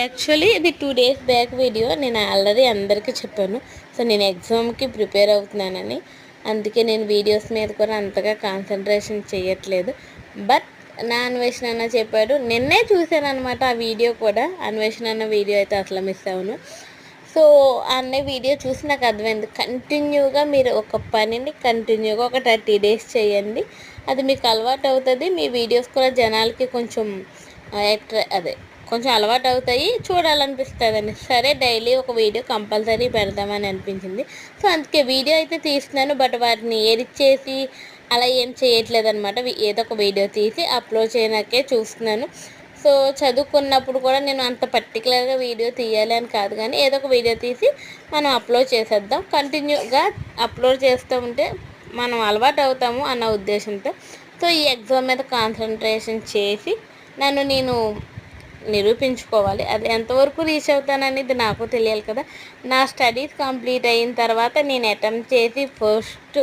Actually ఇది 2 days back video. నేను already అందరికీ చెప్పాను. సో నేను ఎగ్జామ్కి ప్రిపేర్ అవుతున్నానని. అందుకే నేను వీడియోస్ మీద కూడా అంతగా కాన్సన్ట్రేషన్ చేయట్లేదు. బట్ నా అన్వేషణ అన్న చెప్పాడు. నిన్నే చూశానమాట ఆ వీడియో కూడా. అన్వేషణ అన్న వీడియో అయితే అసలు మిస్ అవ్వను. సో అన్నయ్య వీడియో చూసి నాకు అర్థమైంది. కంటిన్యూగా మీరు ఒక పనిని కంటిన్యూగా ఒక 30 డేస్ చేయండి. అది మీకు అలవాటు అవుతుంది. మీ వీడియోస్ కూడా జనాలకి కొంచెం అదే కొంచెం అలవాటు అవుతాయి, చూడాలనిపిస్తుందండి. సరే డైలీ ఒక వీడియో కంపల్సరీ పెడదామని అనిపించింది. సో అందుకే వీడియో అయితే తీస్తున్నాను. బట్ వాటిని ఎడిట్ చేసి అలా ఏం చేయట్లేదు అనమాట. ఏదో ఒక వీడియో తీసి అప్లోడ్ చేయడానికే చూస్తున్నాను. సో చదువుకున్నప్పుడు కూడా నేను అంత పర్టికులర్గా వీడియో తీయాలి అని కాదు, కానీ ఏదో ఒక వీడియో తీసి మనం అప్లోడ్ చేసేద్దాం. కంటిన్యూగా అప్లోడ్ చేస్తూ ఉంటే మనం అలవాటు అవుతాము అన్న ఉద్దేశంతో. సో ఈ ఎగ్జామ్ మీద కాన్సన్ట్రేషన్ చేసి నేను నిరూపించుకోవాలి. అది ఎంతవరకు రీచ్ అవుతాననేది నాకు తెలియాలి కదా. నా స్టడీస్ కంప్లీట్ అయిన తర్వాత నేను అటెంప్ట్ చేసి ఫస్ట్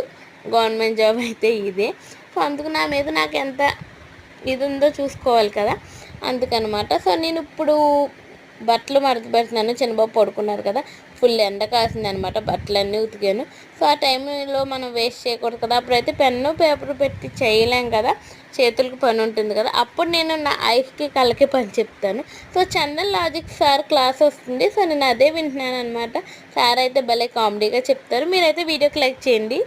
గవర్నమెంట్ జాబ్ అయితే ఇదే. సో అందుకు నా మీద నాకు ఎంత ఇది ఉందో చూసుకోవాలి కదా, అందుకనమాట. సో నేను ఇప్పుడు బట్టలు మడత పెడుతున్నాను. చిన్నబాబు పడుకున్నారు కదా, ఫుల్ ఎండ కాసింది అనమాట. బట్టలన్నీ ఉతికాను. సో ఆ టైంలో మనం వేస్ట్ చేయకూడదు కదా. అప్పుడైతే పెన్ను పేపర్ పెట్టి చేయలేం కదా, చేతులకు పని ఉంటుంది కదా. అప్పుడు నేను నా ఐస్కి కళ్ళకి పని చెప్తాను. So Chandan logic sir class వస్తుంది. సో నేను అదే వింటున్నాను అనమాట. సార్ అయితే భలే కామెడీగా చెప్తారు. మీరైతే వీడియోకి లైక్ చేయండి.